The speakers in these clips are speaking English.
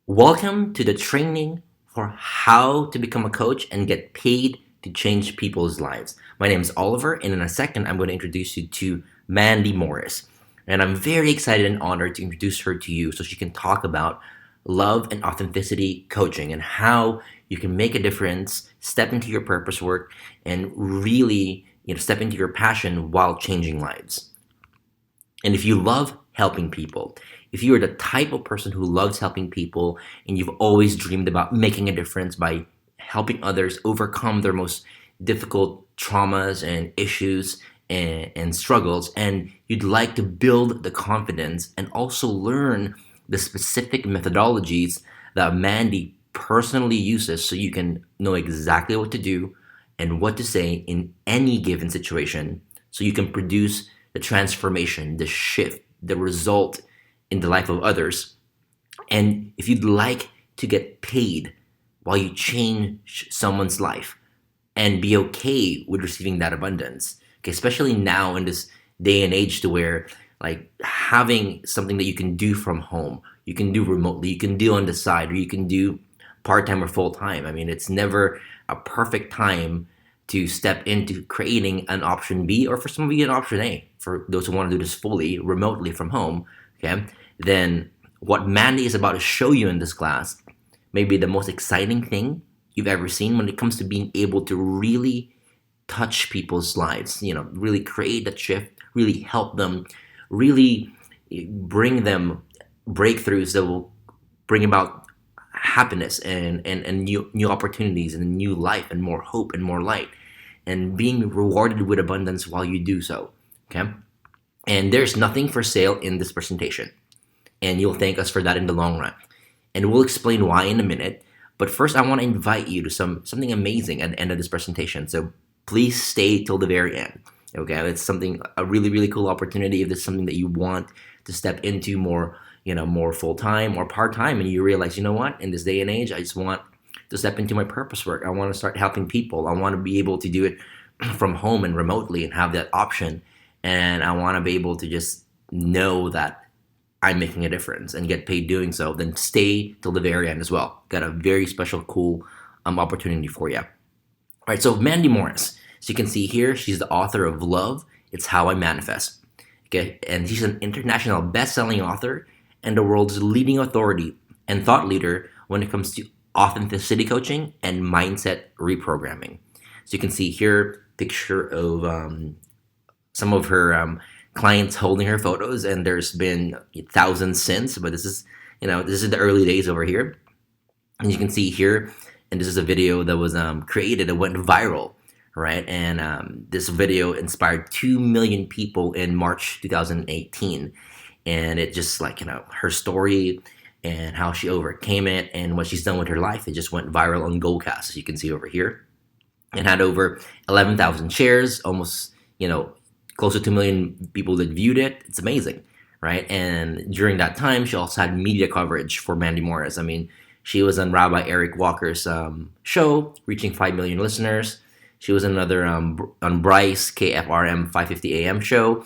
Welcome to the training for how to become a coach and get paid to change people's lives. My name is Oliver, and in a second, I'm going to introduce you to Mandy Morris. And I'm very excited and honored to introduce her to you so she can talk about love and authenticity coaching and how you can make a difference, step into your purpose work, and really step into your passion while changing lives. And if you love helping people, if you are the type of person who loves helping people and you've always dreamed about making a difference by helping others overcome their most difficult traumas and issues and struggles, and you'd like to build the confidence and also learn the specific methodologies that Mandy personally uses so you can know exactly what to do and what to say in any given situation so you can produce the transformation, the shift, the result in the life of others. And if you'd like to get paid while you change someone's life and be okay with receiving that abundance, okay, especially now in this day and age to where like having something that you can do from home, you can do remotely, you can do on the side, or you can do part time or full time. I mean, it's never a perfect time to step into creating an option B, or for some of you, an option A, for those who want to do this fully remotely from home. Okay, then what Mandy is about to show you in this class may be the most exciting thing you've ever seen when it comes to being able to really touch people's lives, really create that shift, really help them, really bring them breakthroughs that will bring about happiness and new opportunities and a new life and more hope and more light and being rewarded with abundance while you do so. Okay? And there's nothing for sale in this presentation. And you'll thank us for that in the long run. And we'll explain why in a minute. But first, I want to invite you to something amazing at the end of this presentation. So please stay till the very end. Okay, it's something a really really cool opportunity. If it's something that you want to step into more, more full time or part time, and you realize, you know what, in this day and age, I just want to step into my purpose work. I want to start helping people. I want to be able to do it from home and remotely and have that option. And I want to be able to just know that I'm making a difference and get paid doing so. Then stay till the very end as well. Got a very special, cool opportunity for you. All right, so Mandy Morris. So you can see here, she's the author of Love, It's How I Manifest. Okay, and she's an international best-selling author and the world's leading authority and thought leader when it comes to authenticity coaching and mindset reprogramming. So you can see here picture of some of her clients holding her photos, and there's been thousands since, but this is the early days over here. And you can see here, and this is a video that was created that went viral, right? And this video inspired 2 million people in March 2018. And it just her story and how she overcame it and what she's done with her life, it just went viral on Goldcast, as you can see over here. And had over 11,000 shares, almost, close to 2 million people that viewed it. It's amazing, right? And during that time, she also had media coverage for Mandy Morris. I mean, she was on Rabbi Eric Walker's show, reaching 5 million listeners. She was another on Bryce KFRM 550 AM show,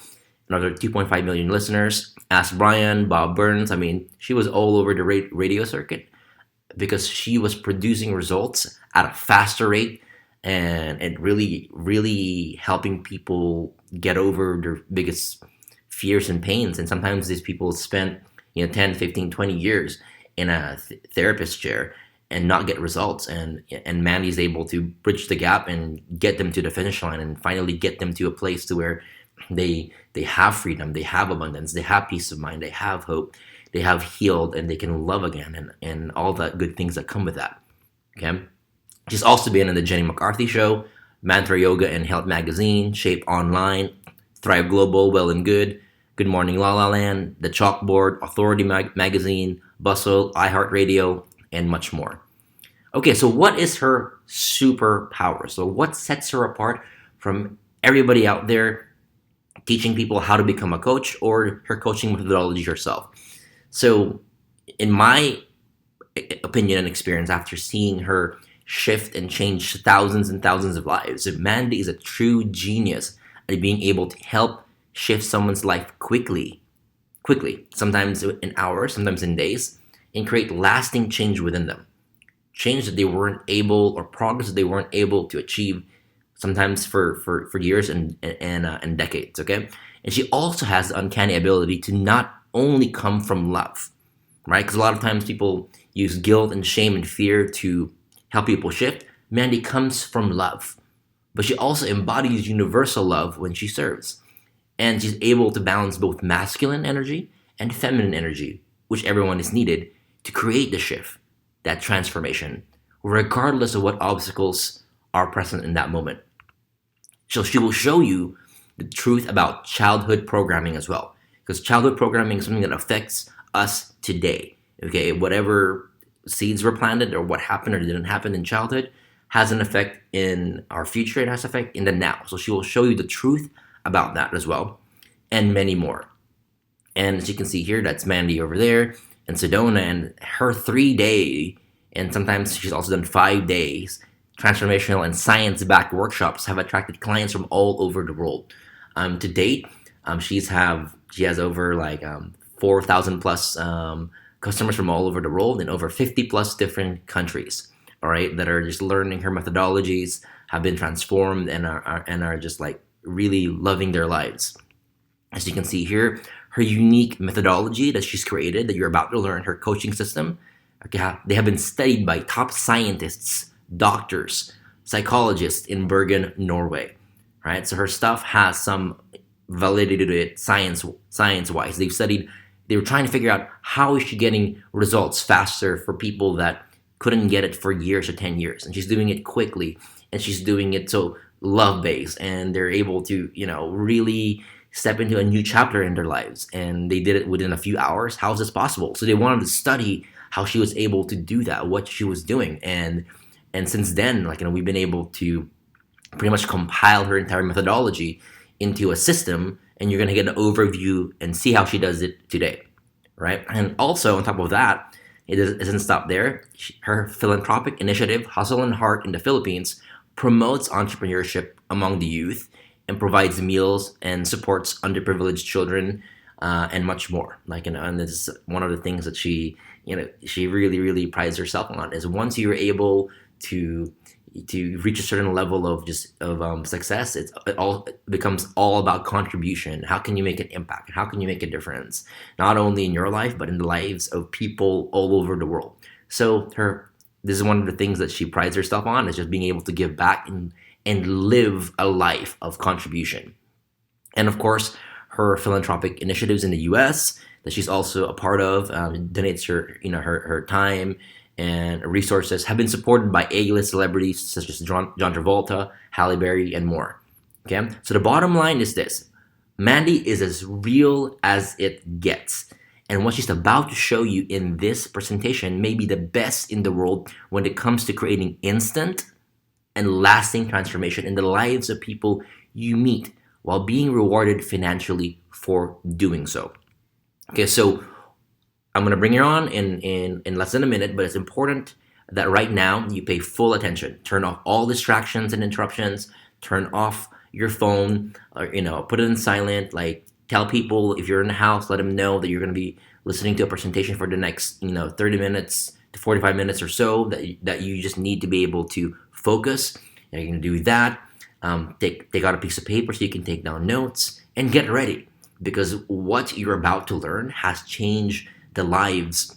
another 2.5 million listeners. Ask Brian, Bob Burns. I mean, she was all over the radio circuit because she was producing results at a faster rate and really, really helping people get over their biggest fears and pains. And sometimes these people spend 10, 15, 20 years in a therapist chair and not get results. And Mandy's able to bridge the gap and get them to the finish line and finally get them to a place to where they have freedom, they have abundance, they have peace of mind, they have hope, they have healed, and they can love again and all the good things that come with that. Okay. She's also been on the Jenny McCarthy Show, Mantra Yoga and Health Magazine, Shape Online, Thrive Global, Well and Good, Good Morning La La Land, The Chalkboard, Authority Magazine, Bustle, iHeartRadio, and much more. Okay, so what is her superpower? So what sets her apart from everybody out there teaching people how to become a coach or her coaching methodology herself? So in my opinion and experience, after seeing her shift and change thousands and thousands of lives, Mandy is a true genius at being able to help shift someone's life quickly, sometimes in hours, sometimes in days, and create lasting change within them. Change that they weren't able, or progress that they weren't able to achieve sometimes for years and decades, okay? And she also has the uncanny ability to not only come from love, right? Because a lot of times people use guilt and shame and fear to help people shift. Mandy comes from love, but she also embodies universal love when she serves. And she's able to balance both masculine energy and feminine energy, which everyone is needed to create the shift, that transformation, regardless of what obstacles are present in that moment. So she will show you the truth about childhood programming as well. Because childhood programming is something that affects us today. Okay, whatever seeds were planted or what happened or didn't happen in childhood has an effect in our future. It has an effect in the now. So she will show you the truth about that as well, and many more. And as you can see here, that's Mandy over there, and Sedona, and her 3 day, and sometimes she's also done 5 days, transformational and science-backed workshops have attracted clients from all over the world. To date, she has over like 4,000 plus customers from all over the world in over 50 plus different countries. All right, that are just learning her methodologies, have been transformed, and are just like really loving their lives. As you can see here, her unique methodology that she's created, that you're about to learn, her coaching system, okay, they have been studied by top scientists, doctors, psychologists in Bergen, Norway. Right, so her stuff has some validity to it, science wise. They were trying to figure out how is she getting results faster for people that couldn't get it for years or 10 years, and she's doing it quickly, and she's doing it so love based, and they're able to really step into a new chapter in their lives, and they did it within a few hours. How is this possible? So they wanted to study how she was able to do that, what she was doing, and since then, we've been able to pretty much compile her entire methodology into a system, and you're going to get an overview and see how she does it today, right? And also on top of that, it doesn't stop there. Her philanthropic initiative, Hustle and Heart in the Philippines, promotes entrepreneurship among the youth and provides meals and supports underprivileged children, and much more. And this is one of the things that she really, really prides herself on, is once you're able to reach a certain level of success, it all becomes all about contribution. How can you make an impact? How can you make a difference, not only in your life but in the lives of people all over the world? So this is one of the things that she prides herself on, is just being able to give back and live a life of contribution. And of course, her philanthropic initiatives in the U.S. that she's also a part of, donates her time and resources, have been supported by A-list celebrities such as John Travolta, Halle Berry, and more. Okay, so the bottom line is this: Mandy is as real as it gets, and what she's about to show you in this presentation may be the best in the world when it comes to creating instant and lasting transformation in the lives of people you meet, while being rewarded financially for doing so. Okay, so I'm going to bring you on in less than a minute, but it's important that right now you pay full attention. Turn off all distractions and interruptions. Turn off your phone, or put it in silent. Tell people, if you're in the house, let them know that you're going to be listening to a presentation for the next 30 minutes to 45 minutes or so, that you just need to be able to focus. And you're going to do that. Take out a piece of paper so you can take down notes, and get ready, because what you're about to learn has changed the lives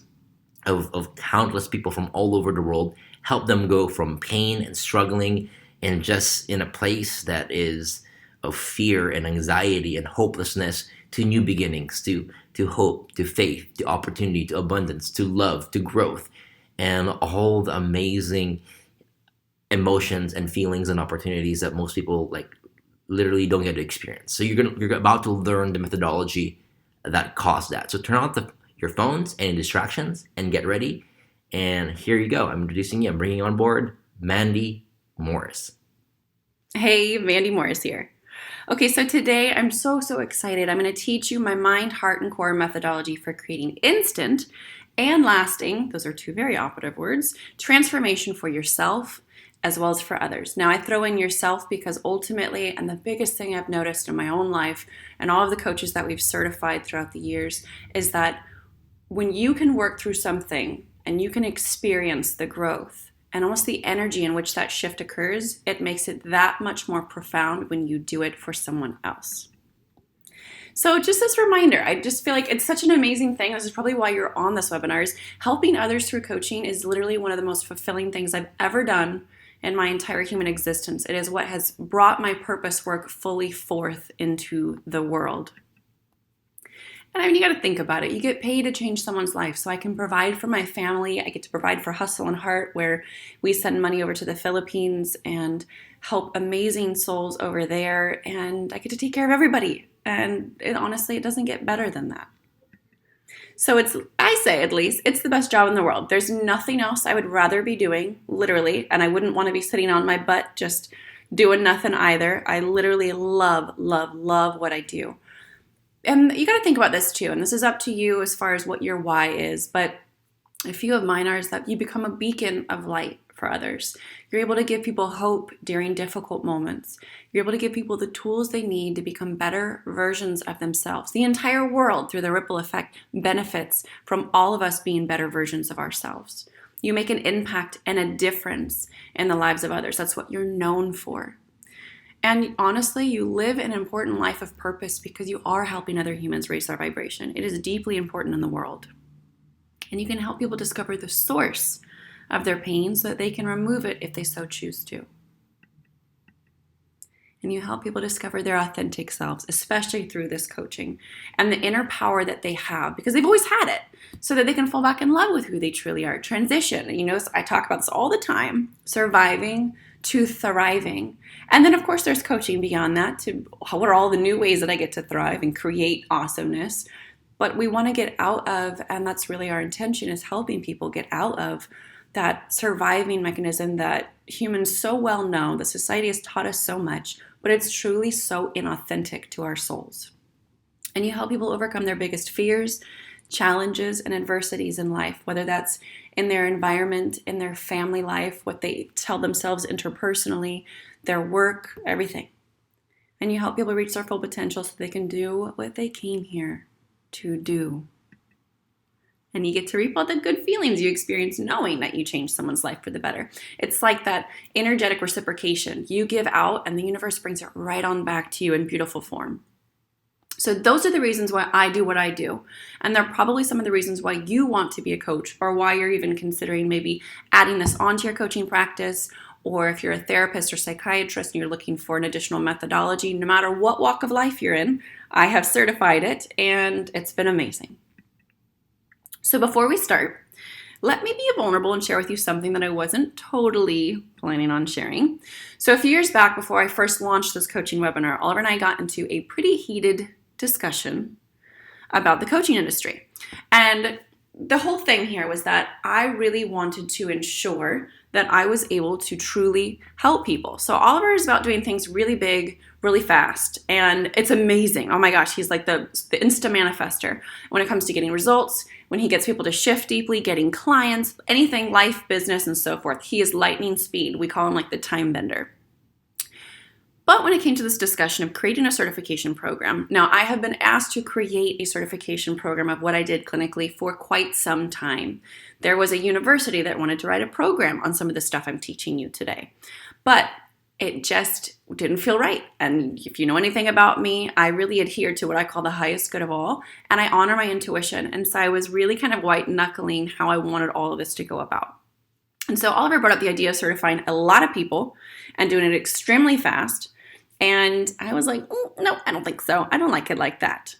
of countless people from all over the world, help them go from pain and struggling and just in a place that is of fear and anxiety and hopelessness, to new beginnings, to hope, to faith, to opportunity, to abundance, to love, to growth, and all the amazing emotions and feelings and opportunities that most people literally don't get to experience. So you're about to learn the methodology that caused that. So turn off your phones, any distractions, and get ready. And here you go. I'm introducing you. I'm bringing you on board Mandy Morris. Hey, Mandy Morris here. Okay, so today I'm so excited. I'm going to teach you my mind, heart, and core methodology for creating instant and lasting, those are two very operative words, transformation for yourself as well as for others. Now, I throw in yourself because ultimately, and the biggest thing I've noticed in my own life and all of the coaches that we've certified throughout the years, is that when you can work through something and you can experience the growth and almost the energy in which that shift occurs, it makes it that much more profound when you do it for someone else. So just this reminder, I just feel like it's such an amazing thing. This is probably why you're on this webinar. Is helping others through coaching is literally one of the most fulfilling things I've ever done in my entire human existence. It is what has brought my purpose work fully forth into the world. And I mean, you got to think about it. You get paid to change someone's life. So I can provide for my family. I get to provide for Hustle and Heart, where we send money over to the Philippines and help amazing souls over there. And I get to take care of everybody. And honestly, it doesn't get better than that. So I say at least, it's the best job in the world. There's nothing else I would rather be doing, literally. And I wouldn't want to be sitting on my butt just doing nothing either. I literally love, love, love what I do. And you got to think about this too. And this is up to you as far as what your why is. But a few of mine are is that you become a beacon of light for others. You're able to give people hope during difficult moments. You're able to give people the tools they need to become better versions of themselves. The entire world, through the ripple effect, benefits from all of us being better versions of ourselves. You make an impact and a difference in the lives of others. That's what you're known for. And honestly, you live an important life of purpose because you are helping other humans raise their vibration. It is deeply important in the world. And you can help people discover the source of their pain so that they can remove it if they so choose to. And you help people discover their authentic selves, especially through this coaching and the inner power that they have because they've always had it, so that they can fall back in love with who they truly are. Transition. You know, I talk about this all the time, surviving to thriving. And then of course there's coaching beyond that to what are all the new ways that I get to thrive and create awesomeness. But we want to get out of, and that's really our intention, is helping people get out of that surviving mechanism that humans so well know, that society has taught us so much, but it's truly so inauthentic to our souls. And you help people overcome their biggest fears, challenges, and adversities in life, whether that's in their environment, in their family life, what they tell themselves interpersonally, their work, everything. And you help people reach their full potential so they can do what they came here to do. And you get to reap all the good feelings you experience knowing that you changed someone's life for the better. It's like that energetic reciprocation. You give out and the universe brings it right on back to you in beautiful form. So those are the reasons why I do what I do. And they're probably some of the reasons why you want to be a coach, or why you're even considering maybe adding this onto your coaching practice, or if you're a therapist or psychiatrist and you're looking for an additional methodology. No matter what walk of life you're in, I have certified it and it's been amazing. So before we start, let me be vulnerable and share with you something that I wasn't totally planning on sharing. So a few years back, before I first launched this coaching webinar, Oliver and I got into a pretty heated discussion about the coaching industry. And the whole thing here was that I really wanted to ensure that I was able to truly help people. So Oliver is about doing things really big, really fast, and it's amazing. Oh my gosh, he's like the insta manifester when it comes to getting results, when he gets people to shift deeply, getting clients, anything, life, business, and so forth. He is lightning speed. We call him like the time bender. But when it came to this discussion of creating a certification program, now I have been asked to create a certification program of what I did clinically for quite some time. There was a university that wanted to write a program on some of the stuff I'm teaching you today, but it just didn't feel right. And if you know anything about me, I really adhere to what I call the highest good of all, and I honor my intuition. And so I was really kind of white knuckling how I wanted all of this to go about. And so Oliver brought up the idea of certifying a lot of people and doing it extremely fast. And I was like, no, I don't think so. I don't like it like that.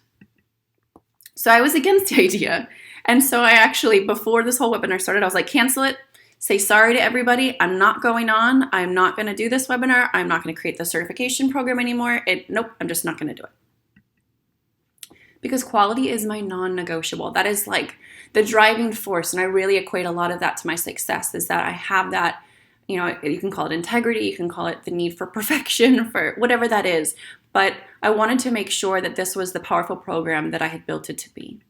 So I was against the idea. And so I actually, before this whole webinar started, I was like, cancel it. Say sorry to everybody. I'm not going on. I'm not going to do this webinar. I'm not going to create the certification program anymore. Nope, I'm just not going to do it. Because quality is my non-negotiable. That is like the driving force. And I really equate a lot of that to my success, is that I have that. You know, you can call it integrity, you can call it the need for perfection, for whatever that is. But I wanted to make sure that this was the powerful program that I had built it to be.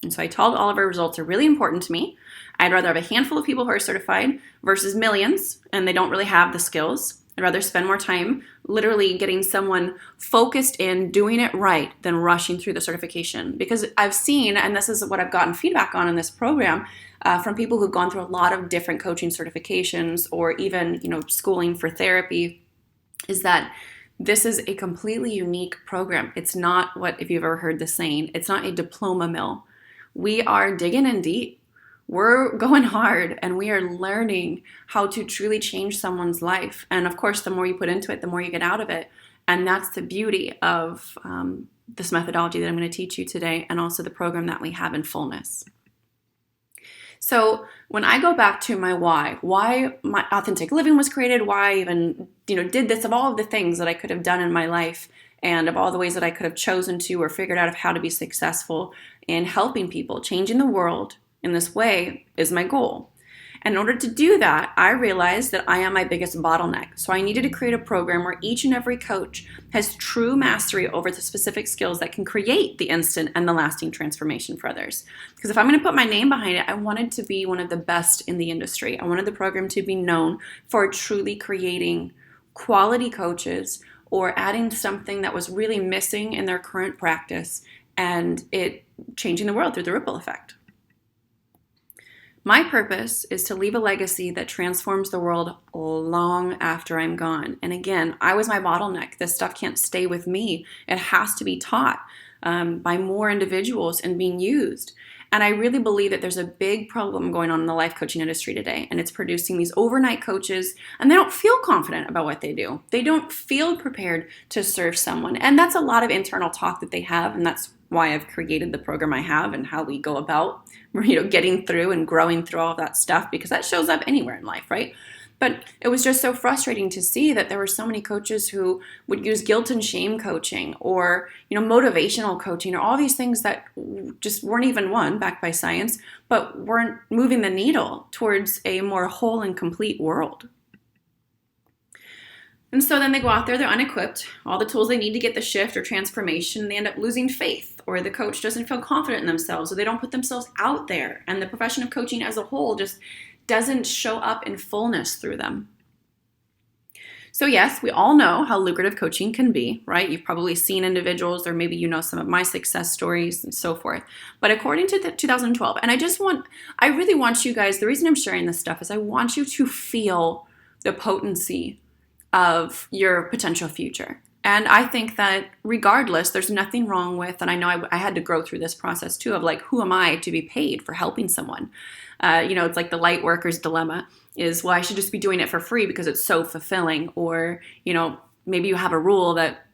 And so I told Oliver results are really important to me. I'd rather have a handful of people who are certified versus millions, and they don't really have the skills. I'd rather spend more time literally getting someone focused in doing it right than rushing through the certification. Because I've seen, and this is what I've gotten feedback on in this program, from people who've gone through a lot of different coaching certifications or even, schooling for therapy, is that this is a completely unique program. It's not what, if you've ever heard the saying, it's not a diploma mill. We are digging in deep. We're going hard and we are learning how to truly change someone's life. And of course, the more you put into it, the more you get out of it. And that's the beauty of this methodology that I'm going to teach you today, and also the program that we have in Fullness. So when I go back to my why my authentic living was created, why I even, did this, of all of the things that I could have done in my life and of all the ways that I could have chosen to or figured out of how to be successful in helping people, changing the world in this way is my goal. And in order to do that, I realized that I am my biggest bottleneck. So I needed to create a program where each and every coach has true mastery over the specific skills that can create the instant and the lasting transformation for others. Because if I'm going to put my name behind it, I wanted to be one of the best in the industry. I wanted the program to be known for truly creating quality coaches or adding something that was really missing in their current practice and it changing the world through the ripple effect. My purpose is to leave a legacy that transforms the world long after I'm gone. And again, I was my bottleneck. This stuff can't stay with me. It has to be taught by more individuals and being used. And I really believe that there's a big problem going on in the life coaching industry today, and it's producing these overnight coaches, and they don't feel confident about what they do. They don't feel prepared to serve someone. And that's a lot of internal talk that they have, and that's why I've created the program I have and how we go about, getting through and growing through all of that stuff, because that shows up anywhere in life, right? But it was just so frustrating to see that there were so many coaches who would use guilt and shame coaching or, motivational coaching or all these things that just weren't even, one, backed by science, but weren't moving the needle towards a more whole and complete world. And so then they go out there, they're unequipped, all the tools they need to get the shift or transformation, they end up losing faith, or the coach doesn't feel confident in themselves, or they don't put themselves out there. And the profession of coaching as a whole just doesn't show up in fullness through them. So yes, we all know how lucrative coaching can be, right? You've probably seen individuals, or maybe some of my success stories and so forth. But according to 2012, and I really want you guys, the reason I'm sharing this stuff is I want you to feel the potency of your potential future. And I think that regardless, there's nothing wrong with, and I know I had to grow through this process too, of who am I to be paid for helping someone? It's like the light worker's dilemma is, well, I should just be doing it for free because it's so fulfilling. Or, maybe you have a rule that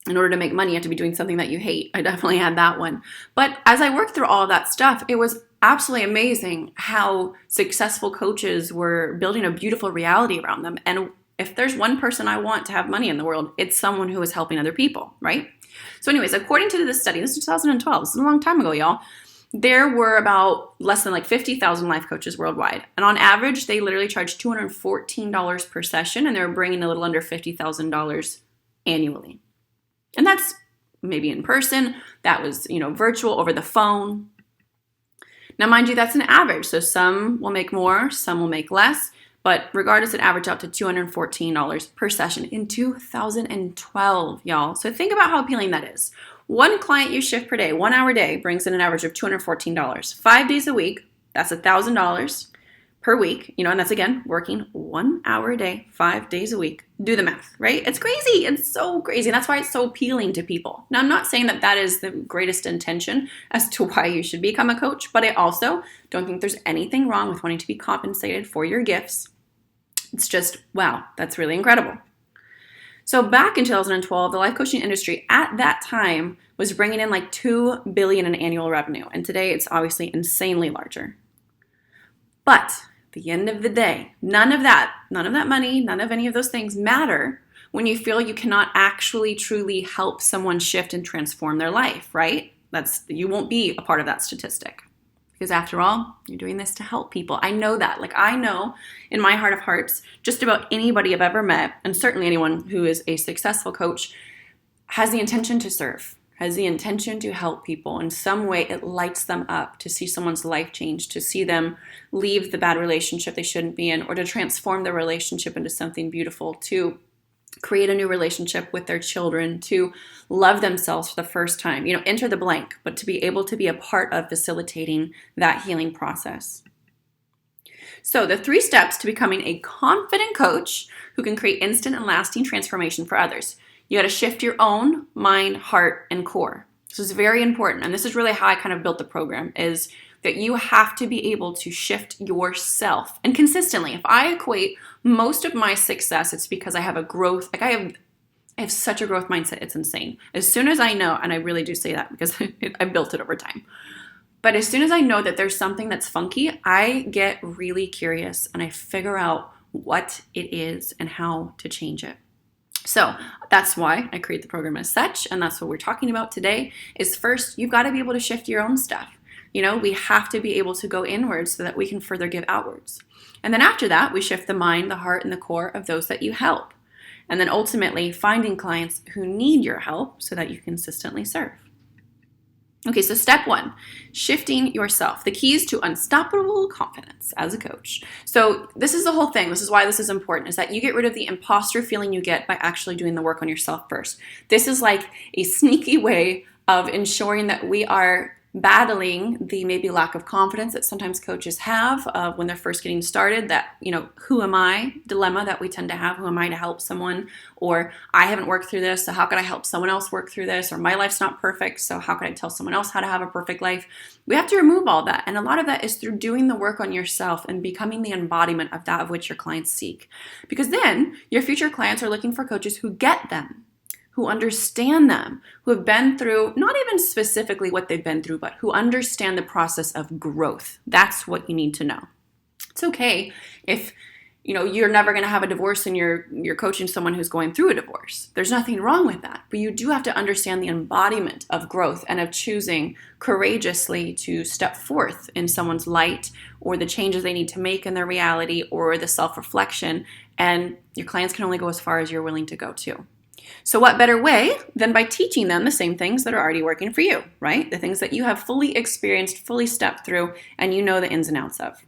in order to make money, you have to be doing something that you hate. I definitely had that one. But as I worked through all of that stuff, it was absolutely amazing how successful coaches were building a beautiful reality around them. And if there's one person I want to have money in the world, it's someone who is helping other people, right? So anyways, according to this study, this is 2012, this is a long time ago, y'all, there were about less than 50,000 life coaches worldwide. And on average, they literally charged $214 per session, and they were bringing a little under $50,000 annually. And that's maybe in person, that was, virtual, over the phone. Now, mind you, that's an average. So some will make more, some will make less. But regardless, it averaged out to $214 per session in 2012, y'all. So think about how appealing that is. One client you shift per day, 1 hour a day, brings in an average of $214. 5 days a week, that's $1,000 per week. And that's, again, working 1 hour a day, 5 days a week. Do the math, right? It's crazy. It's so crazy. And that's why it's so appealing to people. Now, I'm not saying that that is the greatest intention as to why you should become a coach, but I also don't think there's anything wrong with wanting to be compensated for your gifts. It's just, wow, that's really incredible. So back in 2012, the life coaching industry at that time was bringing in $2 billion in annual revenue. And today it's obviously insanely larger. But at the end of the day, none of that money, none of any of those things matter when you feel you cannot actually truly help someone shift and transform their life, right? You won't be a part of that statistic. Because after all, you're doing this to help people. I know that. I know in my heart of hearts, just about anybody I've ever met, and certainly anyone who is a successful coach, has the intention to serve, has the intention to help people. In some way, it lights them up to see someone's life change, to see them leave the bad relationship they shouldn't be in, or to transform the relationship into something beautiful, to create a new relationship with their children, to love themselves for the first time, enter the blank, but to be able to be a part of facilitating that healing process. So the 3 steps to becoming a confident coach who can create instant and lasting transformation for others. You got to shift your own mind, heart, and core. This is very important. And this is really how I kind of built the program, is that you have to be able to shift yourself. And consistently, if I equate most of my success, it's because I have a growth, I have such a growth mindset. It's insane. As soon as I know, and I really do say that because I built it over time. But as soon as I know that there's something that's funky, I get really curious and I figure out what it is and how to change it. So that's why I create the program as such. And that's what we're talking about today is first, you've got to be able to shift your own stuff. We have to be able to go inwards so that we can further give outwards. And then after that, we shift the mind, the heart, and the core of those that you help. And then ultimately finding clients who need your help so that you consistently serve. Okay, so step 1, shifting yourself. The keys to unstoppable confidence as a coach. So this is the whole thing. This is why this is important, is that you get rid of the imposter feeling you get by actually doing the work on yourself first. This is like a sneaky way of ensuring that we are battling the maybe lack of confidence that sometimes coaches have when they're first getting started, that, who am I dilemma that we tend to have. Who am I to help someone? Or I haven't worked through this, so how could I help someone else work through this? Or my life's not perfect, so how could I tell someone else how to have a perfect life? We have to remove all that. And a lot of that is through doing the work on yourself and becoming the embodiment of that of which your clients seek. Because then your future clients are looking for coaches who get them, who understand them, who have been through, not even specifically what they've been through, but who understand the process of growth. That's what you need to know. It's okay if, you're never going to have a divorce and you're coaching someone who's going through a divorce. There's nothing wrong with that. But you do have to understand the embodiment of growth and of choosing courageously to step forth in someone's light, or the changes they need to make in their reality, or the self-reflection. And your clients can only go as far as you're willing to go too. So what better way than by teaching them the same things that are already working for you, right? The things that you have fully experienced, fully stepped through, and you know the ins and outs of.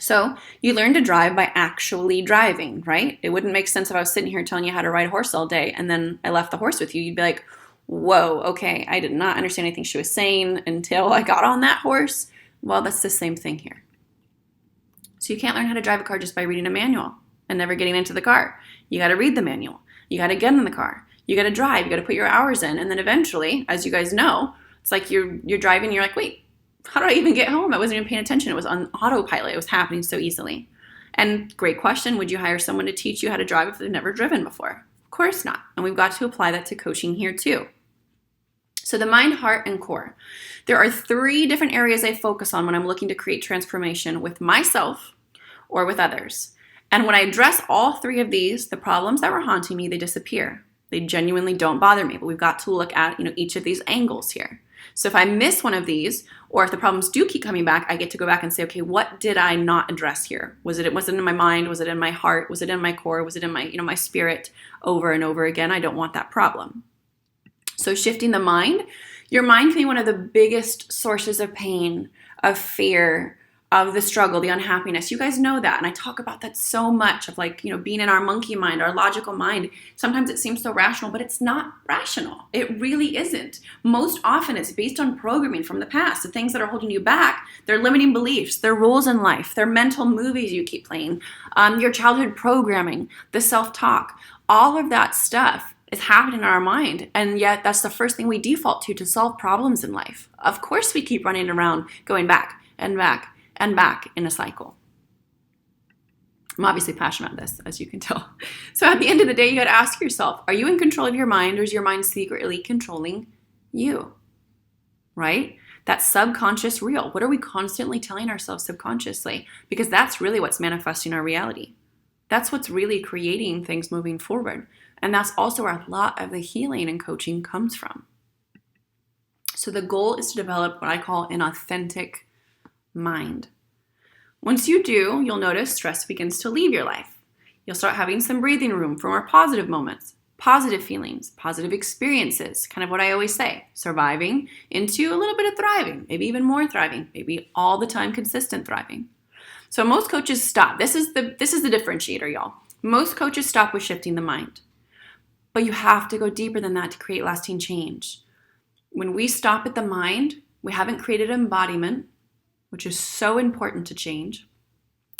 So you learn to drive by actually driving, right? It wouldn't make sense if I was sitting here telling you how to ride a horse all day and then I left the horse with you. You'd be like, whoa, okay, I did not understand anything she was saying until I got on that horse. Well, that's the same thing here. So you can't learn how to drive a car just by reading a manual and never getting into the car. You got to read the manual. You got to get in the car. You got to drive. You got to put your hours in. And then eventually, as you guys know, it's like you're driving. You're like, wait, how did I even get home? I wasn't even paying attention. It was on autopilot. It was happening so easily. And great question. Would you hire someone to teach you how to drive if they've never driven before? Of course not. And we've got to apply that to coaching here too. So the mind, heart, and core. There are 3 different areas I focus on when I'm looking to create transformation with myself or with others. And when I address all 3 of these, the problems that were haunting me, they disappear. They genuinely don't bother me, but we've got to look at, each of these angles here. So if I miss one of these, or if the problems do keep coming back, I get to go back and say, okay, what did I not address here? Was it in my mind? Was it in my heart? Was it in my core? Was it in my, my spirit? Over and over again, I don't want that problem. So shifting the mind, your mind can be one of the biggest sources of pain, of fear, of the struggle, the unhappiness. You guys know that. And I talk about that so much of being in our monkey mind, our logical mind. Sometimes it seems so rational, but it's not rational. It really isn't. Most often it's based on programming from the past, the things that are holding you back. They're limiting beliefs, they're rules in life, they're mental movies you keep playing, your childhood programming, the self-talk. All of that stuff is happening in our mind. And yet that's the first thing we default to solve problems in life. Of course we keep running around going back and back and back in a cycle. I'm obviously passionate about this, as you can tell. So at the end of the day, you got to ask yourself, are you in control of your mind, or is your mind secretly controlling you? Right? That subconscious real. What are we constantly telling ourselves subconsciously? Because that's really what's manifesting our reality. That's what's really creating things moving forward. And that's also where a lot of the healing and coaching comes from. So the goal is to develop what I call an authentic mind. Once you do, you'll notice stress begins to leave your life. You'll start having some breathing room for more positive moments, positive feelings, positive experiences, kind of what I always say, surviving into a little bit of thriving, maybe even more thriving, maybe all the time consistent thriving. So most coaches stop. This is the differentiator, y'all. Most coaches stop with shifting the mind. But you have to go deeper than that to create lasting change. When we stop at the mind, we haven't created embodiment, which is so important to change.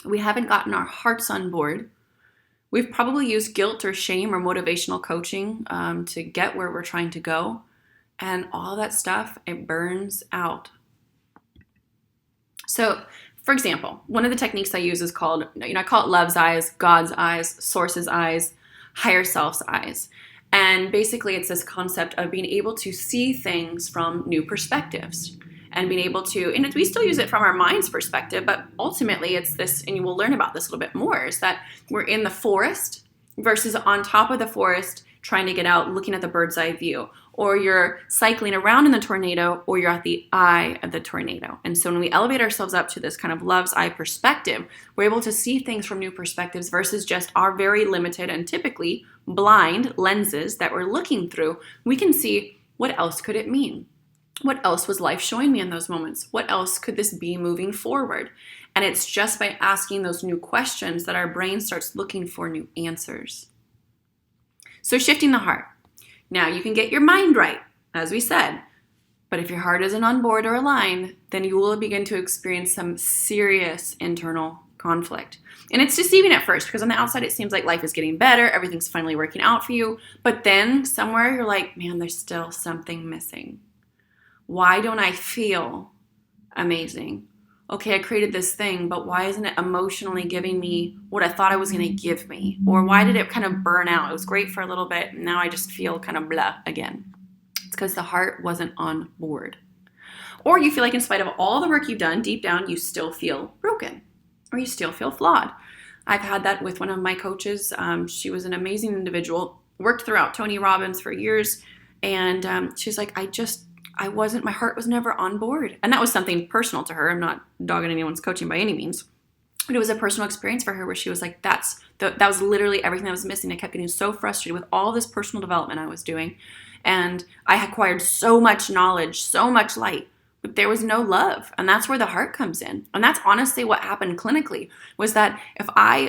We haven't gotten our hearts on board. We've probably used guilt or shame or motivational coaching to get where we're trying to go. And all that stuff, it burns out. So, for example, one of the techniques I use is called, I call it love's eyes, God's eyes, source's eyes, higher self's eyes. And basically it's this concept of being able to see things from new perspectives and being able to, and we still use it from our mind's perspective, but ultimately it's this, and you will learn about this a little bit more, is that we're in the forest versus on top of the forest trying to get out, looking at the bird's eye view, or you're cycling around in the tornado, or you're at the eye of the tornado. And so when we elevate ourselves up to this kind of love's eye perspective, we're able to see things from new perspectives versus just our very limited and typically blind lenses that we're looking through. We can see, what else could it mean? What else was life showing me in those moments? What else could this be moving forward? And it's just by asking those new questions that our brain starts looking for new answers. So shifting the heart. Now you can get your mind right, as we said, but if your heart isn't on board or aligned, then you will begin to experience some serious internal conflict. And it's deceiving at first because on the outside it seems like life is getting better, everything's finally working out for you, but then somewhere you're like, man, there's still something missing. Why don't I feel amazing? Okay, I created this thing, but why isn't it emotionally giving me what I thought it was going to give me? Or why did it kind of burn out? It was great for a little bit, and now I just feel kind of blah again. It's because the heart wasn't on board. Or you feel like in spite of all the work you've done, deep down, you still feel broken, or you still feel flawed. I've had that with one of my coaches. She was an amazing individual, worked throughout Tony Robbins for years, and she's like, my heart was never on board. And that was something personal to her. I'm not dogging anyone's coaching by any means. But it was a personal experience for her where she was like, that was literally everything that was missing. I kept getting so frustrated with all this personal development I was doing. And I acquired so much knowledge, so much light, but there was no love. And that's where the heart comes in. And that's honestly what happened clinically, was that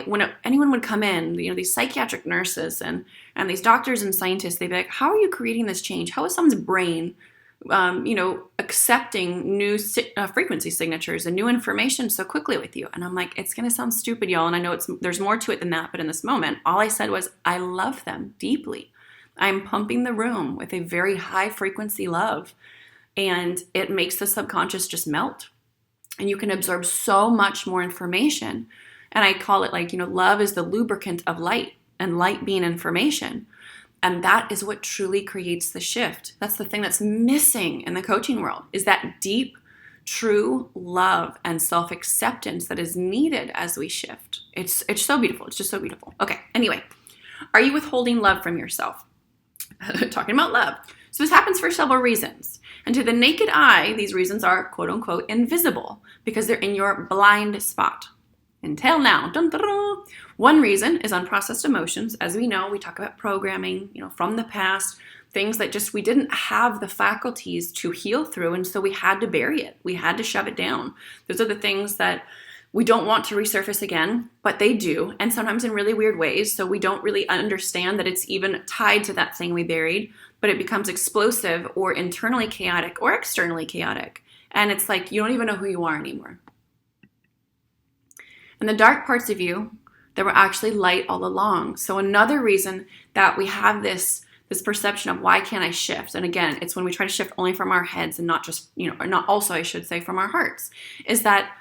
when anyone would come in, these psychiatric nurses and these doctors and scientists, they'd be like, how are you creating this change? How is someone's brain accepting new frequency signatures and new information so quickly with you? And I'm like, it's going to sound stupid, y'all. And I know there's more to it than that. But in this moment, all I said was, I love them deeply. I'm pumping the room with a very high frequency love. And it makes the subconscious just melt. And you can absorb so much more information. And I call it love is the lubricant of light, and light being information. And that is what truly creates the shift. That's the thing that's missing in the coaching world, is that deep, true love and self-acceptance that is needed as we shift. It's so beautiful. It's just so beautiful. Okay, anyway, are you withholding love from yourself? Talking about love. So this happens for several reasons. And to the naked eye, these reasons are quote unquote invisible because they're in your blind spot. Until now. Dun, dun, dun. One reason is unprocessed emotions. As we know, we talk about programming, from the past, things that just we didn't have the faculties to heal through, and so we had to bury it. We had to shove it down. Those are the things that we don't want to resurface again, but they do, and sometimes in really weird ways, so we don't really understand that it's even tied to that thing we buried, but it becomes explosive or internally chaotic or externally chaotic, and it's like you don't even know who you are anymore. And the dark parts of you that were actually light all along. So another reason that we have this perception of why can't I shift? And again, it's when we try to shift only from our heads and not just, or not also, I should say, from our hearts, is that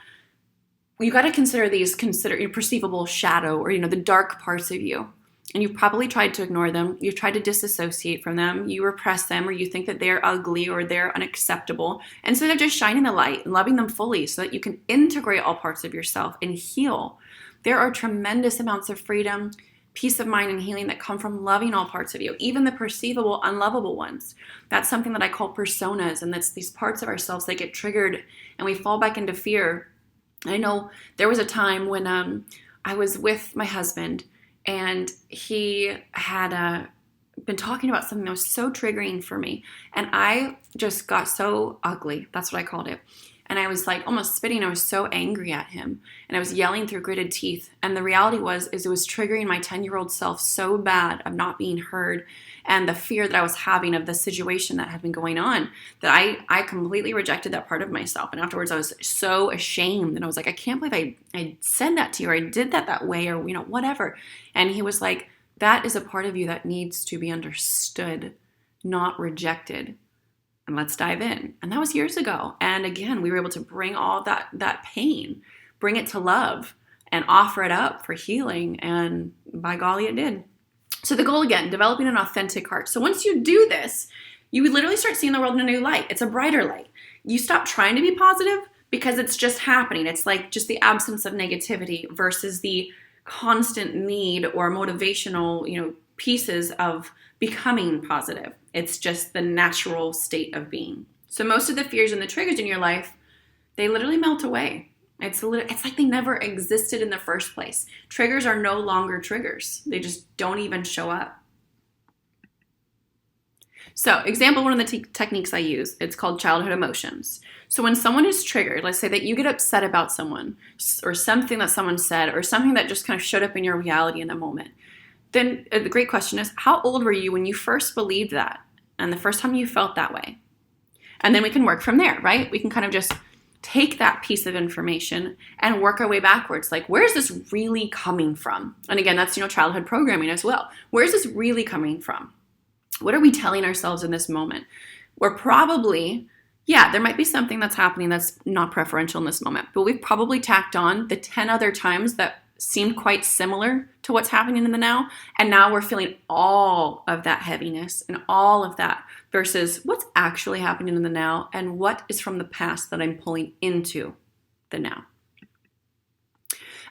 you got to consider your perceivable shadow or, the dark parts of you. And you've probably tried to ignore them. You've tried to disassociate from them. You repress them, or you think that they're ugly or they're unacceptable. And so they're just shining the light and loving them fully so that you can integrate all parts of yourself and heal. There are tremendous amounts of freedom, peace of mind, and healing that come from loving all parts of you, even the perceivable, unlovable ones. That's something that I call personas, and that's these parts of ourselves that get triggered and we fall back into fear. I know there was a time when I was with my husband, and he had been talking about something that was so triggering for me. And I just got so ugly. That's what I called it. and I was like almost spitting. I was so angry at him, and I was yelling through gritted teeth. And the reality was, it was triggering my 10-year-old self so bad of not being heard, and the fear that I was having of the situation that had been going on, that I completely rejected that part of myself. And afterwards, I was so ashamed, and I was like, I can't believe I said that to you, or I did that way, or whatever. And he was like, that is a part of you that needs to be understood, not rejected. And let's dive in. And that was years ago. And again, we were able to bring all that pain, bring it to love, and offer it up for healing. And by golly, it did. So the goal, again, developing an authentic heart. So once you do this, you would literally start seeing the world in a new light. It's a brighter light. You stop trying to be positive because it's just happening. It's like just the absence of negativity versus the constant need or motivational, pieces of becoming positive. It's just the natural state of being. So most of the fears and the triggers in your life, they literally melt away. It's like they never existed in the first place. Triggers are no longer triggers. They just don't even show up. So, example, one of the techniques I use, it's called childhood emotions. So when someone is triggered, let's say that you get upset about someone or something that someone said or something that just kind of showed up in your reality in a moment, then the great question is, how old were you when you first believed that and the first time you felt that way? And then we can work from there, right? We can kind of just take that piece of information and work our way backwards. Like, where is this really coming from? And again, that's, childhood programming as well. Where is this really coming from? What are we telling ourselves in this moment? We're probably, there might be something that's happening that's not preferential in this moment, but we've probably tacked on the 10 other times that seemed quite similar to what's happening in the now. And now we're feeling all of that heaviness and all of that versus what's actually happening in the now and what is from the past that I'm pulling into the now.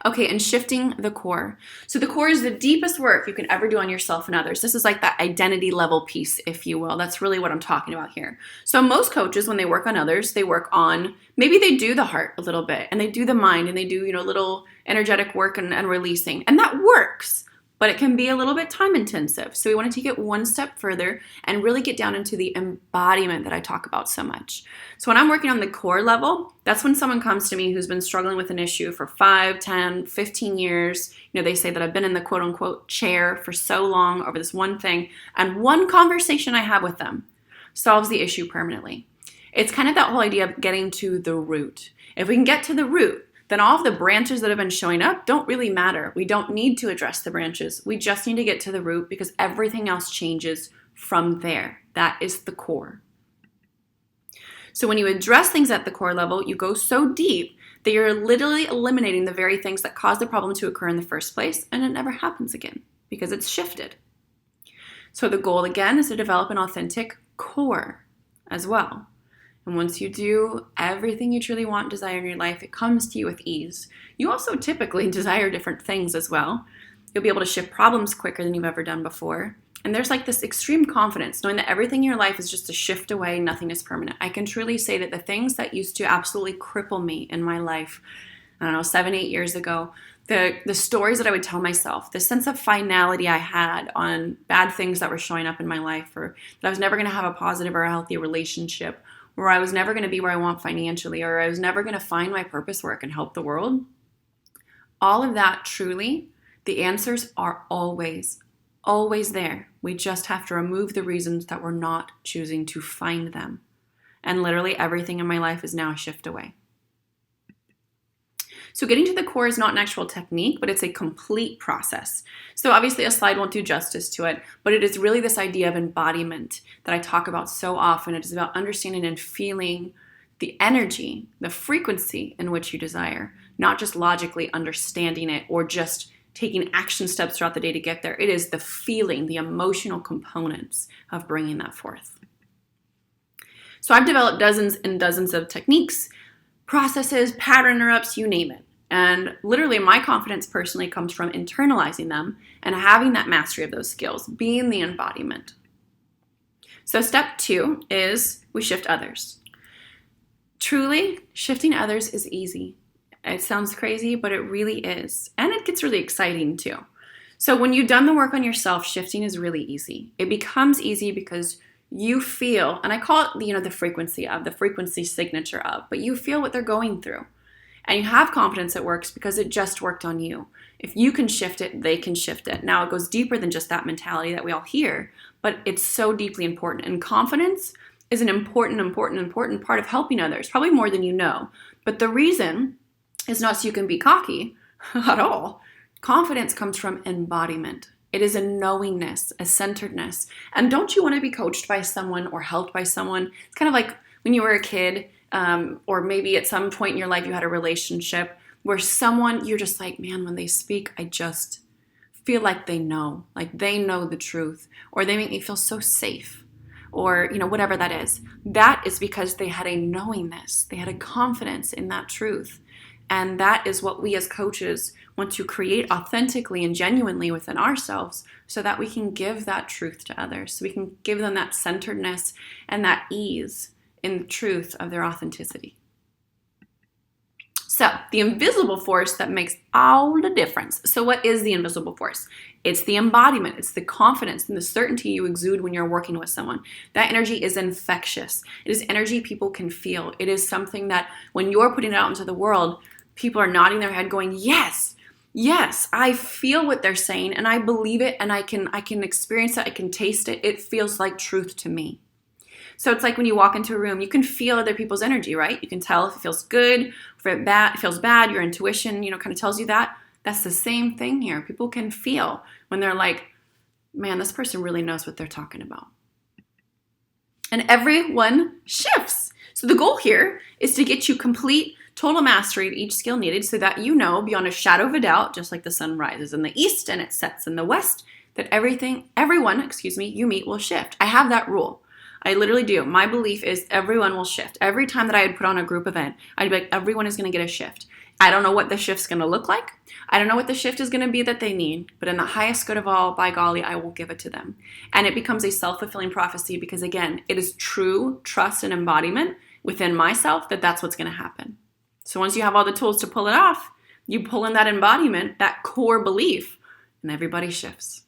Okay, and shifting the core. So the core is the deepest work you can ever do on yourself and others. This is like that identity level piece, if you will. That's really what I'm talking about here. So most coaches, when they work on others, they work on, maybe they do the heart a little bit, and they do the mind, and they do, little energetic work and releasing. And that works, but it can be a little bit time intensive. So we want to take it one step further and really get down into the embodiment that I talk about so much. So when I'm working on the core level, that's when someone comes to me who's been struggling with an issue for 5, 10, 15 years. They say that I've been in the quote unquote chair for so long over this one thing, and one conversation I have with them solves the issue permanently. It's kind of that whole idea of getting to the root. If we can get to the root, then all of the branches that have been showing up don't really matter. We don't need to address the branches. We just need to get to the root because everything else changes from there. That is the core. So when you address things at the core level, you go so deep that you're literally eliminating the very things that caused the problem to occur in the first place, and it never happens again because it's shifted. So the goal, again, is to develop an authentic core as well. And once you do everything you truly want and desire in your life, it comes to you with ease. You also typically desire different things as well. You'll be able to shift problems quicker than you've ever done before. And there's like this extreme confidence, knowing that everything in your life is just a shift away, nothing is permanent. I can truly say that the things that used to absolutely cripple me in my life, 7, 8 years ago, the stories that I would tell myself, the sense of finality I had on bad things that were showing up in my life, or that I was never going to have a positive or a healthy relationship, or I was never going to be where I want financially, or I was never going to find my purpose work and help the world. All of that, truly, the answers are always there. We just have to remove the reasons that we're not choosing to find them. And literally everything in my life is now a shift away. So getting to the core is not an actual technique, but it's a complete process. So obviously a slide won't do justice to it, but it is really this idea of embodiment that I talk about so often. It is about understanding and feeling the energy, the frequency in which you desire, not just logically understanding it or just taking action steps throughout the day to get there. It is the feeling, the emotional components of bringing that forth. So I've developed dozens and dozens of techniques, processes, pattern interrupts, you name it. And literally my confidence personally comes from internalizing them and having that mastery of those skills, being the embodiment. So step 2 is we shift others. Truly, shifting others is easy. It sounds crazy, but it really is. And it gets really exciting too. So when you've done the work on yourself, shifting is really easy. It becomes easy because you feel, and I call it, the frequency signature of, but you feel what they're going through. And you have confidence it works because it just worked on you. If you can shift it, they can shift it. Now, it goes deeper than just that mentality that we all hear, but it's so deeply important. And confidence is an important part of helping others, probably more than you know. But the reason is not so you can be cocky at all. Confidence comes from embodiment. It is a knowingness, a centeredness. And don't you want to be coached by someone or helped by someone? It's kind of like when you were a kid, or maybe at some point in your life you had a relationship where someone, you're just like, man, when they speak, I just feel like they know the truth, or they make me feel so safe, or whatever that is. That is because they had a knowingness, they had a confidence in that truth. And that is what we as coaches want to create authentically and genuinely within ourselves, so that we can give that truth to others, so we can give them that centeredness and that ease in the truth of their authenticity. So, the invisible force that makes all the difference. So what is the invisible force? It's the embodiment. It's the confidence and the certainty you exude when you're working with someone. That energy is infectious. It is energy people can feel. It is something that when you're putting it out into the world, people are nodding their head going, yes, I feel what they're saying and I believe it, and I can experience it, I can taste it. It feels like truth to me. So it's like when you walk into a room, you can feel other people's energy, right? You can tell if it feels good, if it feels bad. Your intuition, kind of tells you that. That's the same thing here. People can feel when they're like, man, this person really knows what they're talking about. And everyone shifts. So the goal here is to get you complete, total mastery of each skill needed, so that beyond a shadow of a doubt, just like the sun rises in the east and it sets in the west, that everyone you meet will shift. I have that rule. I literally do. My belief is everyone will shift. Every time that I would put on a group event, I'd be like, everyone is going to get a shift. I don't know what the shift's going to look like. I don't know what the shift is going to be that they need, but in the highest good of all, by golly, I will give it to them. And it becomes a self-fulfilling prophecy because, again, it is true trust and embodiment within myself that that's what's going to happen. So once you have all the tools to pull it off, you pull in that embodiment, that core belief, and everybody shifts.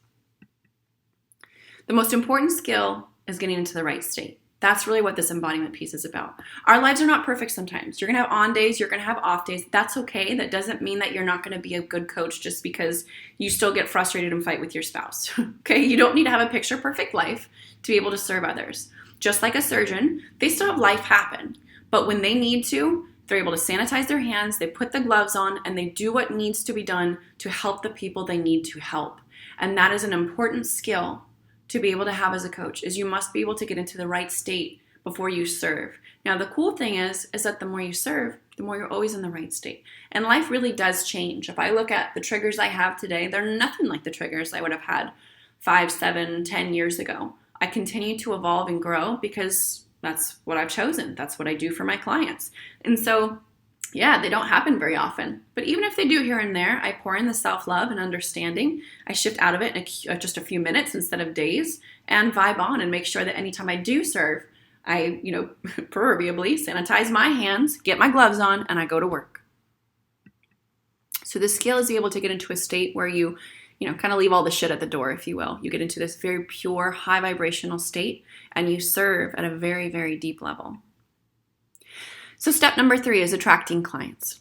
The most important skill is getting into the right state. That's really what this embodiment piece is about. Our lives are not perfect sometimes. You're going to have on days, you're going to have off days. That's okay. That doesn't mean that you're not going to be a good coach just because you still get frustrated and fight with your spouse. Okay? You don't need to have a picture perfect life to be able to serve others. Just like a surgeon, they still have life happen. But when they need to, they're able to sanitize their hands, they put the gloves on, and they do what needs to be done to help the people they need to help. And that is an important skill to be able to have as a coach, is you must be able to get into the right state before you serve. Now, the cool thing is that the more you serve, the more you're always in the right state. And life really does change. If I look at the triggers I have today, they're nothing like the triggers I would have had 5, 7, 10 years ago. I continue to evolve and grow because that's what I've chosen. That's what I do for my clients. And so, yeah, they don't happen very often. But even if they do here and there, I pour in the self-love and understanding. I shift out of it in just a few minutes instead of days, and vibe on and make sure that anytime I do serve, I, proverbially sanitize my hands, get my gloves on, and I go to work. So the skill is to be able to get into a state where you kind of leave all the shit at the door, if you will. You get into this very pure, high vibrational state, and you serve at a very, very deep level. So step number 3 is attracting clients.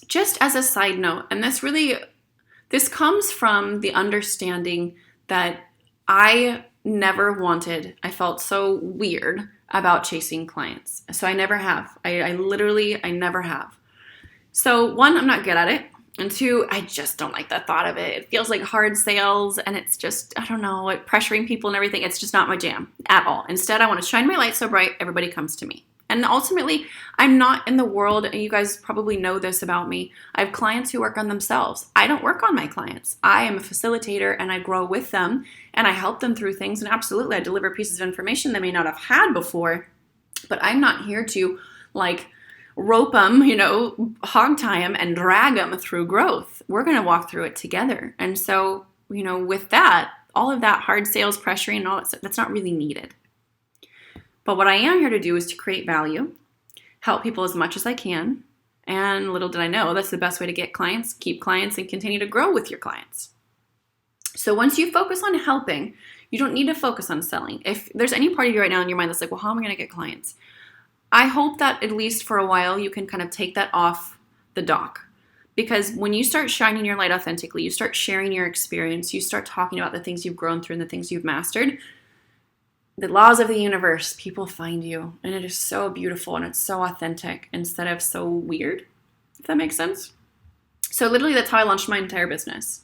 Just as a side note, and this comes from the understanding that I felt so weird about chasing clients. So I never have. I never have. So 1, I'm not good at it. And 2, I just don't like the thought of it. It feels like hard sales, and it's just, I don't know, pressuring people and everything. It's just not my jam at all. Instead, I want to shine my light so bright, everybody comes to me. And ultimately, I'm not in the world, and you guys probably know this about me, I have clients who work on themselves. I don't work on my clients. I am a facilitator, and I grow with them, and I help them through things. And absolutely, I deliver pieces of information they may not have had before, but I'm not here to rope them, hog tie them and drag them through growth. We're going to walk through it together. And so, with that, all of that hard sales pressuring and all that stuff, that's not really needed. But what I am here to do is to create value, help people as much as I can. And little did I know, that's the best way to get clients, keep clients, and continue to grow with your clients. So once you focus on helping, You don't need to focus on selling. If there's any part of you right now in your mind that's like, well, how am I going to get clients? I hope that at least for a while you can kind of take that off the dock. Because when you start shining your light authentically, you start sharing your experience, you start talking about the things you've grown through and the things you've mastered, the laws of the universe, people find you. And it is so beautiful and it's so authentic instead of so weird, if that makes sense. So literally that's how I launched my entire business.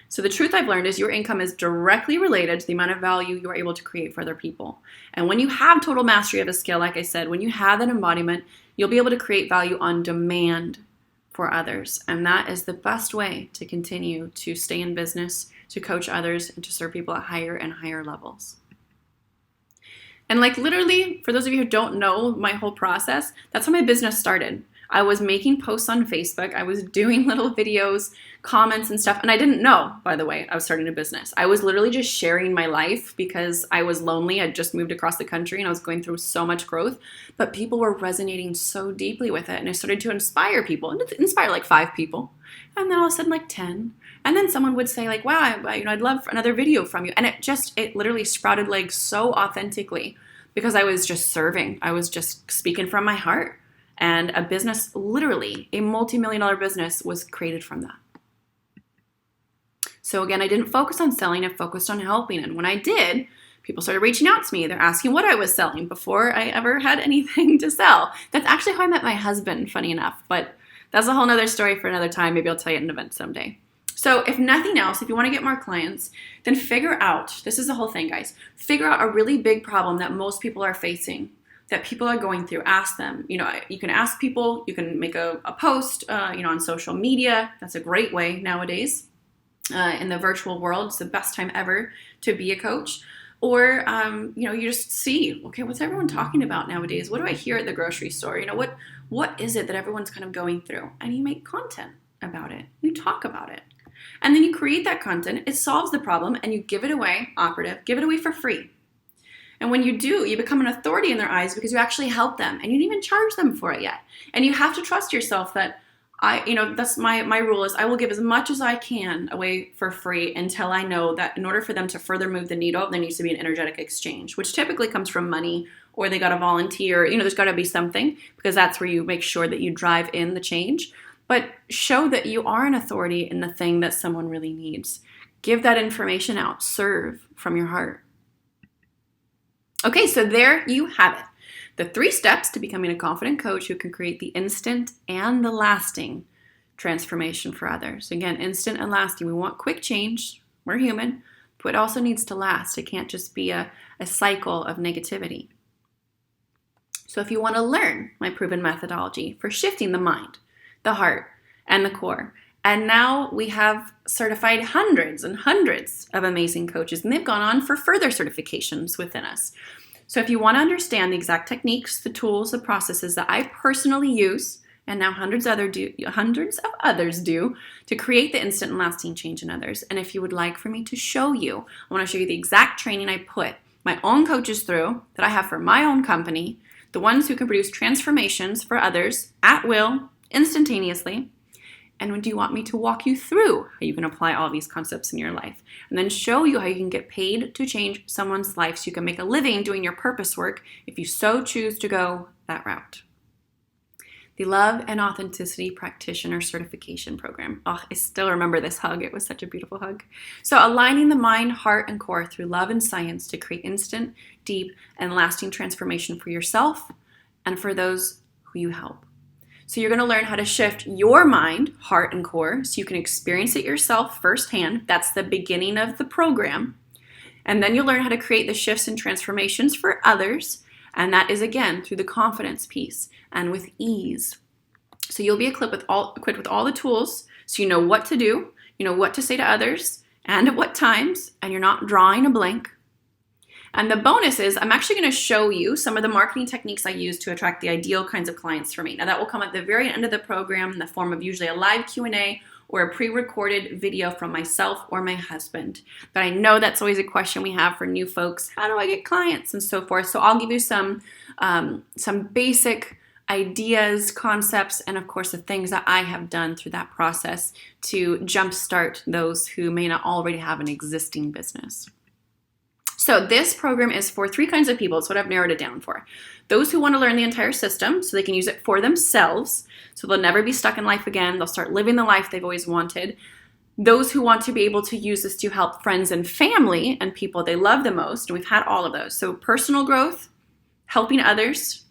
So the truth I've learned is your income is directly related to the amount of value you are able to create for other people. And when you have total mastery of a skill, like I said, when you have that embodiment, you'll be able to create value on demand for others. And that is the best way to continue to stay in business, to coach others, and to serve people at higher and higher levels. And like literally, for those of you who don't know my whole process, that's how my business started. I was making posts on Facebook. I was doing little videos, comments and stuff. And I didn't know, by the way, I was starting a business. I was literally just sharing my life because I was lonely. I just moved across the country and I was going through so much growth. But people were resonating so deeply with it. And I started to inspire people, and inspire like 5 people. And then all of a sudden like 10. And then someone would say like, wow, I'd love another video from you. And it literally sprouted like so authentically because I was just serving. I was just speaking from my heart. And a business, literally a multi-million-dollar business, was created from that. So again, I didn't focus on selling, I focused on helping. And when I did, people started reaching out to me. They're asking what I was selling before I ever had anything to sell. That's actually how I met my husband, funny enough. But that's a whole nother story for another time. Maybe I'll tell you at an event someday. So if nothing else, if you want to get more clients, then figure out, this is the whole thing, guys, figure out a really big problem that most people are facing, that people are going through. Ask them. You can ask people, you can make a post, on social media. That's a great way nowadays. In the virtual world, it's the best time ever to be a coach. Or, you just see, okay, what's everyone talking about nowadays? What do I hear at the grocery store? What is it that everyone's kind of going through? And you make content about it. You talk about it. And then you create that content. It solves the problem and you give it away, give it away for free. And when you do, you become an authority in their eyes because you actually help them and you didn't even charge them for it yet. And you have to trust yourself that that's my rule is I will give as much as I can away for free until I know that in order for them to further move the needle, there needs to be an energetic exchange, which typically comes from money or they got to volunteer. There's got to be something because that's where you make sure that you drive in the change. But show that you are an authority in the thing that someone really needs. Give that information out. Serve from your heart. Okay, so there you have it. The 3 steps to becoming a confident coach who can create the instant and the lasting transformation for others. Again, instant and lasting. We want quick change. We're human, but it also needs to last. It can't just be a cycle of negativity. So if you want to learn my proven methodology for shifting the mind, the heart, and the core, and now we have certified hundreds and hundreds of amazing coaches, and they've gone on for further certifications within us. So if you want to understand the exact techniques, the tools, the processes that I personally use, and now hundreds of others do, to create the instant and lasting change in others. And if you would like for me to show you, I want to show you the exact training I put my own coaches through that I have for my own company, the ones who can produce transformations for others at will, instantaneously. And do you want me to walk you through how you can apply all these concepts in your life and then show you how you can get paid to change someone's life so you can make a living doing your purpose work if you so choose to go that route? The Love and Authenticity Practitioner Certification Program. Oh, I still remember this hug. It was such a beautiful hug. So aligning the mind, heart, and core through love and science to create instant, deep, and lasting transformation for yourself and for those who you help. So you're going to learn how to shift your mind, heart, and core so you can experience it yourself firsthand. That's the beginning of the program. And then you'll learn how to create the shifts and transformations for others. And that is, again, through the confidence piece and with ease. So you'll be equipped with all the tools so you know what to do, you know what to say to others, and at what times, and you're not drawing a blank. And the bonus is I'm actually going to show you some of the marketing techniques I use to attract the ideal kinds of clients for me. Now that will come at the very end of the program in the form of usually a live Q&A or a pre-recorded video from myself or my husband. But I know that's always a question we have for new folks. How do I get clients and so forth? So I'll give you some basic ideas, concepts, and of course the things that I have done through that process to jumpstart those who may not already have an existing business. So this program is for 3 kinds of people. It's what I've narrowed it down for. Those who want to learn the entire system so they can use it for themselves, so they'll never be stuck in life again. They'll start living the life they've always wanted. Those who want to be able to use this to help friends and family and people they love the most, and we've had all of those. So personal growth, helping others,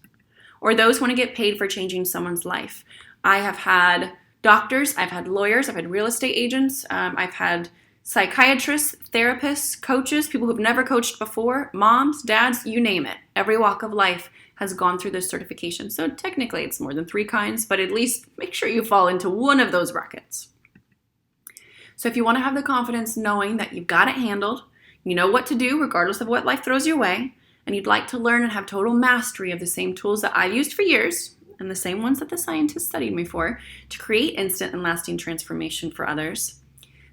or those who want to get paid for changing someone's life. I have had doctors, I've had lawyers, I've had real estate agents, I've had psychiatrists, therapists, coaches, people who've never coached before, moms, dads, you name it. Every walk of life has gone through this certification. So technically it's more than 3 kinds, but at least make sure you fall into one of those brackets. So if you want to have the confidence knowing that you've got it handled, you know what to do regardless of what life throws your way, and you'd like to learn and have total mastery of the same tools that I've used for years, and the same ones that the scientists studied me for, to create instant and lasting transformation for others,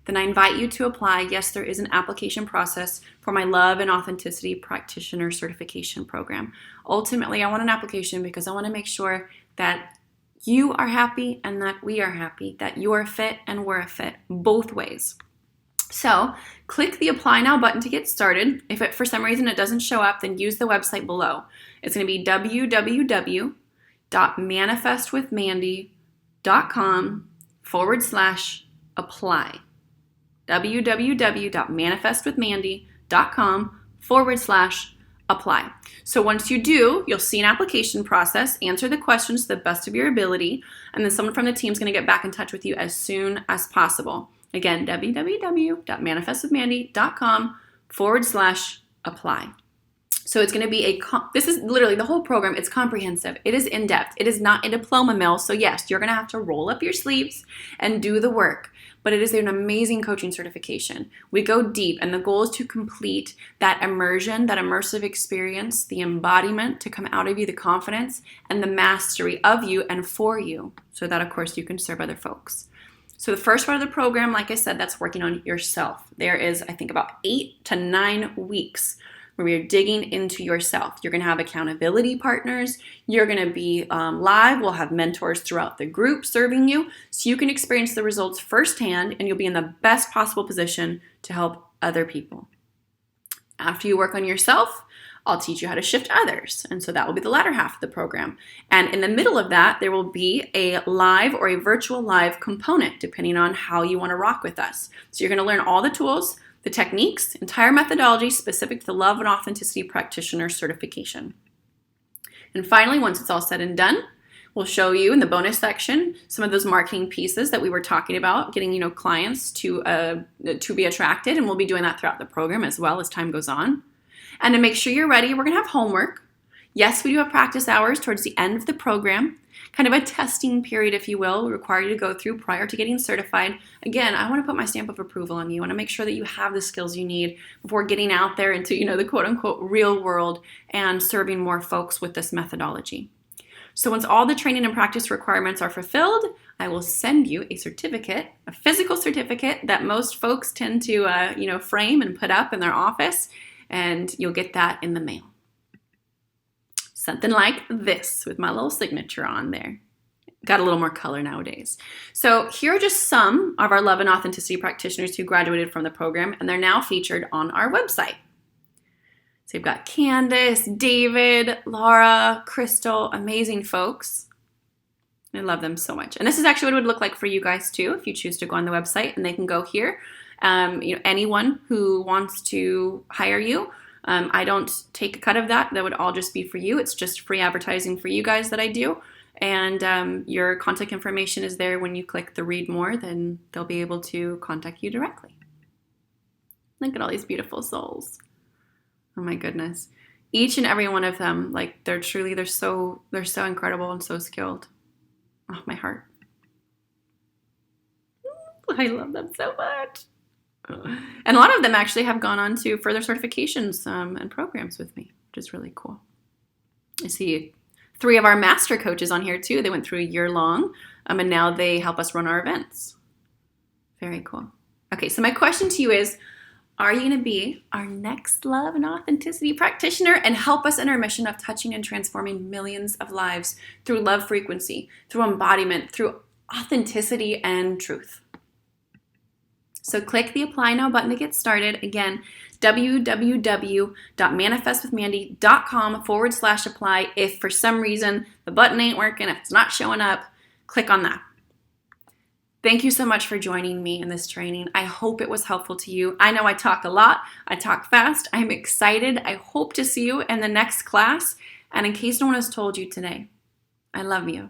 then I invite you to apply. Yes, there is an application process for my Love and Authenticity Practitioner Certification Program. Ultimately, I want an application because I want to make sure that you are happy and that we are happy, that you're a fit and we're a fit, both ways. So click the Apply Now button to get started. If for some reason it doesn't show up, then use the website below. It's going to be www.manifestwithmandy.com/apply. www.manifestwithmandy.com/apply. So once you do, you'll see an application process, answer the questions to the best of your ability, and then someone from the team is going to get back in touch with you as soon as possible. Again, www.manifestwithmandy.com/apply. So it's going to be this is literally the whole program. It's comprehensive. It is in-depth. It is not a diploma mill. So yes, you're going to have to roll up your sleeves and do the work. But it is an amazing coaching certification. We go deep, and the goal is to complete that immersion, that immersive experience, the embodiment to come out of you, the confidence, and the mastery of you and for you, so that, of course, you can serve other folks. So the first part of the program, like I said, that's working on yourself. There is, I think, about 8 to 9 weeks where we are digging into yourself. You're going to have accountability partners. You're going to be live. We'll have mentors throughout the group serving you so you can experience the results firsthand, and you'll be in the best possible position to help other people. After you work on yourself, I'll teach you how to shift others. And so that will be the latter half of the program. And in the middle of that, there will be a live or a virtual live component, depending on how you want to rock with us. So you're going to learn all the tools, the techniques, entire methodology specific to the Love and Authenticity Practitioner Certification. And finally, once it's all said and done, we'll show you in the bonus section some of those marketing pieces that we were talking about, getting clients to be attracted, and we'll be doing that throughout the program as well as time goes on. And to make sure you're ready, we're going to have homework. Yes, we do have practice hours towards the end of the program, kind of a testing period, if you will, we require you to go through prior to getting certified. Again, I want to put my stamp of approval on you. I want to make sure that you have the skills you need before getting out there into, the quote-unquote real world and serving more folks with this methodology. So once all the training and practice requirements are fulfilled, I will send you a certificate, a physical certificate that most folks tend to, frame and put up in their office, and you'll get that in the mail. Something like this with my little signature on there. Got a little more color nowadays. So here are just some of our Love and Authenticity practitioners who graduated from the program, and they're now featured on our website. So you've got Candace, David, Laura, Crystal, amazing folks. I love them so much. And this is actually what it would look like for you guys too, if you choose to go on the website, and they can go here. Anyone who wants to hire you, I don't take a cut of that. That would all just be for you. It's just free advertising for you guys that I do. And your contact information is there. When you click the read more, then they'll be able to contact you directly. Look at all these beautiful souls. Oh my goodness. Each and every one of them, they're so incredible and so skilled. Oh, my heart. I love them so much. And a lot of them actually have gone on to further certifications and programs with me, which is really cool. I see 3 of our master coaches on here too. They went through a year long, and now they help us run our events. Very cool. Okay, so my question to you is, are you going to be our next Love and Authenticity practitioner and help us in our mission of touching and transforming millions of lives through love frequency, through embodiment, through authenticity and truth? So click the Apply Now button to get started. Again, www.manifestwithmandy.com/apply. If for some reason the button ain't working, if it's not showing up, click on that. Thank you so much for joining me in this training. I hope it was helpful to you. I know I talk a lot. I talk fast. I'm excited. I hope to see you in the next class. And in case no one has told you today, I love you.